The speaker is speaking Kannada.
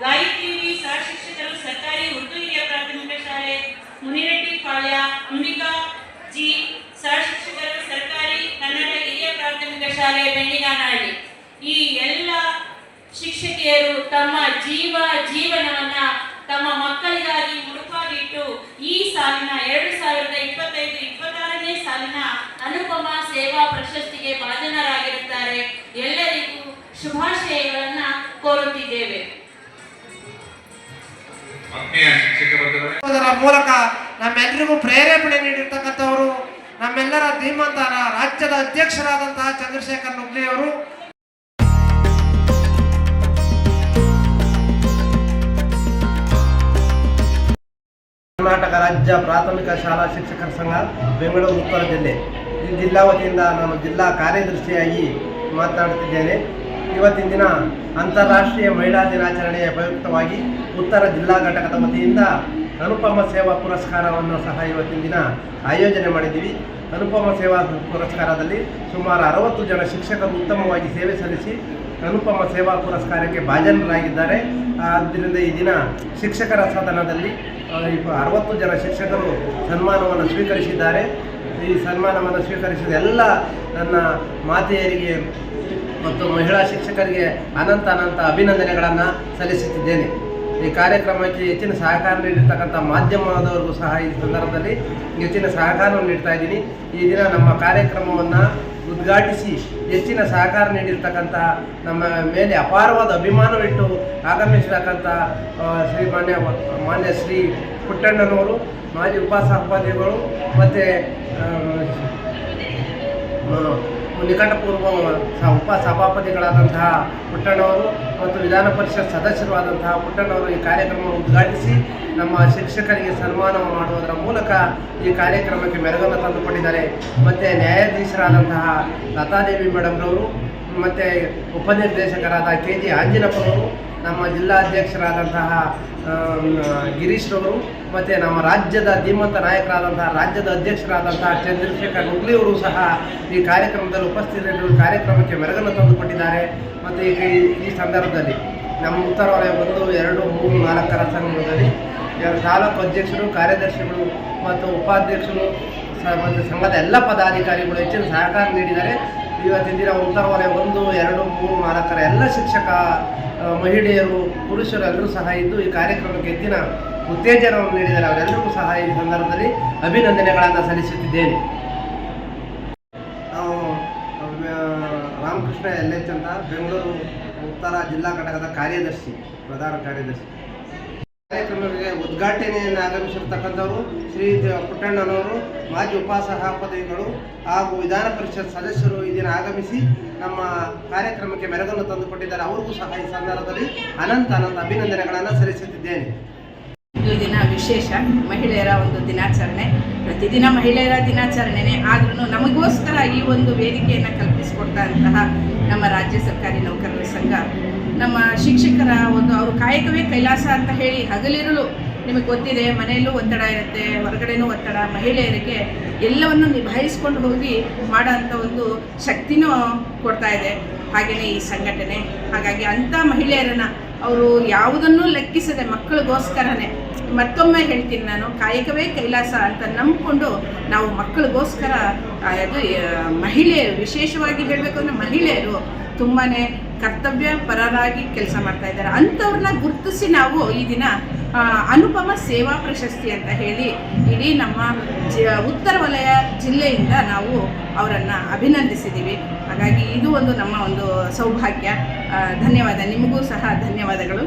ಗಾಯತ್ರಿ ಸಹ ಶಿಕ್ಷಕರು ಸರ್ಕಾರಿ ಉರ್ದು ಹಿರಿಯ ಪ್ರಾಥಮಿಕ ಶಾಲೆ ಮುನಿರೆಡ್ಡಿ ಪಾಳ್ಯ, ಅಂಬಿಕಾ ಜಿ ಸಹ ಶಿಕ್ಷಕರು ಸರ್ಕಾರಿ ಕನ್ನಡ ಹಿರಿಯ ಪ್ರಾಥಮಿಕ ಶಾಲೆ ಬೆಂಡಿಗಾನಹಳ್ಳಿ. ಈ ಎಲ್ಲ ಶಿಕ್ಷಕಿಯರು ತಮ್ಮ ಜೀವನವನ್ನ ತಮ್ಮ ಮಕ್ಕಳಿಗಾಗಿ ಮುಡುಪಾಗಿಟ್ಟು ಈ ಸಾಲಿನ 2025-26ನೇ ಸಾಲಿನ ಅನುಪಮ ಸೇವಾ ಪ್ರಶಸ್ತಿಗೆ ಭಾಜನರಾಗಿರುತ್ತಾರೆ. ಎಲ್ಲರಿಗೂ ಶುಭಾಶಯಗಳನ್ನ ಕೋರುತ್ತಿದ್ದೇವೆ. ಅದರ ಮೂಲಕ ನಮ್ಮೆಲ್ಲರಿಗೂ ಪ್ರೇರೇಪಣೆ ನೀಡಿರ್ತಕ್ಕಂಥವರು ನಮ್ಮೆಲ್ಲರ ಧೀಮಂತ ರಾಜ್ಯದ ಅಧ್ಯಕ್ಷರಾದಂತಹ ಚಂದ್ರಶೇಖರ್ ನುಗ್ಲಿ ಅವರು. ಕರ್ನಾಟಕ ರಾಜ್ಯ ಪ್ರಾಥಮಿಕ ಶಾಲಾ ಶಿಕ್ಷಕರ ಸಂಘ ಬೆಂಗಳೂರು ಉತ್ತರ ಜಿಲ್ಲೆ ಈ ಜಿಲ್ಲಾ ವತಿಯಿಂದ ನಾನು ಜಿಲ್ಲಾ ಕಾರ್ಯದರ್ಶಿಯಾಗಿ ಮಾತನಾಡುತ್ತಿದ್ದೇನೆ. ಇವತ್ತಿನ ದಿನ ಅಂತಾರಾಷ್ಟ್ರೀಯ ಮಹಿಳಾ ದಿನಾಚರಣೆಯ ಪ್ರಯುಕ್ತವಾಗಿ ಉತ್ತರ ಜಿಲ್ಲಾ ಘಟಕದ ವತಿಯಿಂದ ಅನುಪಮ ಸೇವಾ ಪುರಸ್ಕಾರವನ್ನು ಸಹ ಇವತ್ತಿನ ದಿನ ಆಯೋಜನೆ ಮಾಡಿದ್ದೀವಿ. ಅನುಪಮ ಸೇವಾ ಪುರಸ್ಕಾರದಲ್ಲಿ ಸುಮಾರು 60 ಜನ ಶಿಕ್ಷಕರು ಉತ್ತಮವಾಗಿ ಸೇವೆ ಸಲ್ಲಿಸಿ ಅನುಪಮ ಸೇವಾ ಪುರಸ್ಕಾರಕ್ಕೆ ಭಾಜನರಾಗಿದ್ದಾರೆ. ಆದ್ದರಿಂದ ಈ ದಿನ ಶಿಕ್ಷಕರ ಸದನದಲ್ಲಿ 60 ಜನ ಶಿಕ್ಷಕರು ಸನ್ಮಾನವನ್ನು ಸ್ವೀಕರಿಸಿದ್ದಾರೆ. ಈ ಸನ್ಮಾನವನ್ನು ಸ್ವೀಕರಿಸಿದ ಎಲ್ಲ ನನ್ನ ಮಾತೆಯರಿಗೆ ಮತ್ತು ಮಹಿಳಾ ಶಿಕ್ಷಕರಿಗೆ ಅನಂತ ಅಭಿನಂದನೆಗಳನ್ನು ಸಲ್ಲಿಸುತ್ತಿದ್ದೇನೆ. ಈ ಕಾರ್ಯಕ್ರಮಕ್ಕೆ ಹೆಚ್ಚಿನ ಸಹಕಾರ ನೀಡಿರ್ತಕ್ಕಂಥ ಮಾಧ್ಯಮದವರಿಗೂ ಸಹ ಈ ಸಂದರ್ಭದಲ್ಲಿ ಹೆಚ್ಚಿನ ಸಹಕಾರವನ್ನು ನೀಡ್ತಾ ಇದ್ದೀನಿ. ಈ ದಿನ ನಮ್ಮ ಕಾರ್ಯಕ್ರಮವನ್ನು ಉದ್ಘಾಟಿಸಿ ಹೆಚ್ಚಿನ ಸಹಕಾರ ನೀಡಿರ್ತಕ್ಕಂಥ ನಮ್ಮ ಮೇಲೆ ಅಪಾರವಾದ ಅಭಿಮಾನವಿಟ್ಟು ಆಗಮಿಸಿರ್ತಕ್ಕಂಥ ಮಾನ್ಯ ಶ್ರೀ ಪುಟ್ಟಣ್ಣನವರು, ಮಾಜಿ ಉಪಸಭಾಪತಿಗಳು ಮತ್ತು ನಿಕಟಪೂರ್ವ ಉಪಸಭಾಪತಿಗಳಾದಂತಹ ಪುಟ್ಟಣ್ಣವರು ಮತ್ತು ವಿಧಾನ ಪರಿಷತ್ ಸದಸ್ಯರು ಆದಂತಹ ಪುಟ್ಟಣ್ಣವರು ಈ ಕಾರ್ಯಕ್ರಮವನ್ನು ಉದ್ಘಾಟಿಸಿ ನಮ್ಮ ಶಿಕ್ಷಕರಿಗೆ ಸನ್ಮಾನ ಮಾಡುವುದರ ಮೂಲಕ ಈ ಕಾರ್ಯಕ್ರಮಕ್ಕೆ ಮೆರುಗನ್ನು ತಂದುಕೊಂಡಿದ್ದಾರೆ. ಮತ್ತು ನ್ಯಾಯಾಧೀಶರಾದಂತಹ ಲತಾದೇವಿ ಮೇಡಮ್ರವರು ಮತ್ತು ಉಪನಿರ್ದೇಶಕರಾದ KG ಆಂಜಿನಪ್ಪನವರು, ನಮ್ಮ ಜಿಲ್ಲಾಧ್ಯಕ್ಷರಾದಂತಹ ಗಿರೀಶ್ರವರು ಮತ್ತು ನಮ್ಮ ರಾಜ್ಯದ ಧೀಮಂತ ನಾಯಕರಾದಂತಹ ರಾಜ್ಯದ ಅಧ್ಯಕ್ಷರಾದಂತಹ ಚಂದ್ರಶೇಖರ್ ನುಗ್ಲಿಯವರು ಸಹ ಈ ಕಾರ್ಯಕ್ರಮದಲ್ಲಿ ಉಪಸ್ಥಿತರಿದ್ದು ಕಾರ್ಯಕ್ರಮಕ್ಕೆ ಮೆರುಗನ್ನು ತಂದುಕೊಟ್ಟಿದ್ದಾರೆ. ಮತ್ತು ಈ ಸಂದರ್ಭದಲ್ಲಿ ನಮ್ಮ ಉತ್ತರ ವಲಯ 1, 2, 3, 4ರ ಸಂಘದಲ್ಲಿ ತಾಲೂಕು ಅಧ್ಯಕ್ಷರು, ಕಾರ್ಯದರ್ಶಿಗಳು ಮತ್ತು ಉಪಾಧ್ಯಕ್ಷರು ಮತ್ತು ಸಂಘದ ಎಲ್ಲ ಪದಾಧಿಕಾರಿಗಳು ಹೆಚ್ಚಿನ ಸಹಕಾರ ನೀಡಿದ್ದಾರೆ. ಇವತ್ತಿನ ದಿನ ಉತ್ತರ ವಲಯ 1, 2, 3, 4ರ ಎಲ್ಲ ಶಿಕ್ಷಕ ಮಹಿಳೆಯರು, ಪುರುಷರು ಎಲ್ಲರೂ ಸಹ ಇದ್ದು ಈ ಕಾರ್ಯಕ್ರಮಕ್ಕೆ ಹೆಚ್ಚಿನ ಉತ್ತೇಜನವನ್ನು ನೀಡಿದ್ದಾರೆ. ಅವರೆಲ್ಲರಿಗೂ ಸಹ ಈ ಸಂದರ್ಭದಲ್ಲಿ ಅಭಿನಂದನೆಗಳನ್ನು ಸಲ್ಲಿಸುತ್ತಿದ್ದೇನೆ. ನಾವು ರಾಮಕೃಷ್ಣ LH ಅಂತ ಬೆಂಗಳೂರು ಉತ್ತರ ಜಿಲ್ಲಾ ಘಟಕದ ಪ್ರಧಾನ ಕಾರ್ಯದರ್ಶಿ. ಕಾರ್ಯಕ್ರಮಕ್ಕೆ ಉದ್ಘಾಟನೆಯನ್ನು ಆಗಮಿಸಿರ್ತಕ್ಕಂಥವರು ಶ್ರೀ ಪುಟ್ಟಣ್ಣನವರು, ಮಾಜಿ ಉಪಸಭಾಪತಿಗಳು ಹಾಗೂ ವಿಧಾನ ಪರಿಷತ್ ಸದಸ್ಯರು ಈ ದಿನ ಆಗಮಿಸಿ ನಮ್ಮ ಕಾರ್ಯಕ್ರಮಕ್ಕೆ ಮೆರುಗನ್ನು ತಂದುಕೊಟ್ಟಿದ್ದಾರೆ. ಅವ್ರಿಗೂ ಸಹ ಈ ಸಂದರ್ಭದಲ್ಲಿ ಅನಂತ ಅಭಿನಂದನೆಗಳನ್ನು ಸಲ್ಲಿಸುತ್ತಿದ್ದೇನೆ. ಈ ದಿನ ವಿಶೇಷ ಮಹಿಳೆಯರ ಒಂದು ದಿನಾಚರಣೆ. ಪ್ರತಿದಿನ ಮಹಿಳೆಯರ ದಿನಾಚರಣೆನೇ ಆದ್ರೂ ನಮಗೋಸ್ಕರ ಈ ಒಂದು ವೇದಿಕೆಯನ್ನು ಕಲ್ಪಿಸಿಕೊಟ್ಟಂತಹ ನಮ್ಮ ರಾಜ್ಯ ಸರ್ಕಾರಿ ನೌಕರರ ಸಂಘ, ನಮ್ಮ ಶಿಕ್ಷಕರ ಒಂದು ಅವರು ಕಾಯಕವೇ ಕೈಲಾಸ ಅಂತ ಹೇಳಿ ಹಗಲಿರುಳು, ನಿಮಗೆ ಗೊತ್ತಿದೆ, ಮನೆಯಲ್ಲೂ ಒತ್ತಡ ಇರುತ್ತೆ, ಹೊರಗಡೆನೂ ಒತ್ತಡ, ಮಹಿಳೆಯರಿಗೆ ಎಲ್ಲವನ್ನು ನಿಭಾಯಿಸ್ಕೊಂಡು ಹೋಗಿ ಮಾಡೋಂಥ ಒಂದು ಶಕ್ತಿನೂ ಕೊಡ್ತಾ ಇದೆ ಹಾಗೆಯೇ ಈ ಸಂಘಟನೆ. ಹಾಗಾಗಿ ಅಂಥ ಮಹಿಳೆಯರನ್ನು ಅವರು ಯಾವುದನ್ನೂ ಲೆಕ್ಕಿಸದೆ ಮಕ್ಕಳಿಗೋಸ್ಕರನೇ, ಮತ್ತೊಮ್ಮೆ ಹೇಳ್ತೀನಿ ನಾನು, ಕಾಯಕವೇ ಕೈಲಾಸ ಅಂತ ನಂಬಿಕೊಂಡು ನಾವು ಮಕ್ಕಳಿಗೋಸ್ಕರ, ಅದು ಮಹಿಳೆಯರು ವಿಶೇಷವಾಗಿ ಹೇಳಬೇಕು ಅಂದರೆ ಮಹಿಳೆಯರು ತುಂಬಾ ಕರ್ತವ್ಯ ಪರರಾಗಿ ಕೆಲಸ ಮಾಡ್ತಾ ಇದ್ದಾರೆ. ಅಂಥವ್ರನ್ನ ಗುರುತಿಸಿ ನಾವು ಈ ದಿನ ಅನುಪಮ ಸೇವಾ ಪ್ರಶಸ್ತಿ ಅಂತ ಹೇಳಿ ಇಡೀ ನಮ್ಮ ಉತ್ತರ ವಲಯ ಜಿಲ್ಲೆಯಿಂದ ನಾವು ಅವರನ್ನು ಅಭಿನಂದಿಸಿದ್ದೀವಿ. ಹಾಗಾಗಿ ಇದು ಒಂದು ನಮ್ಮ ಒಂದು ಸೌಭಾಗ್ಯ. ಧನ್ಯವಾದ. ನಿಮಗೂ ಸಹ ಧನ್ಯವಾದಗಳು.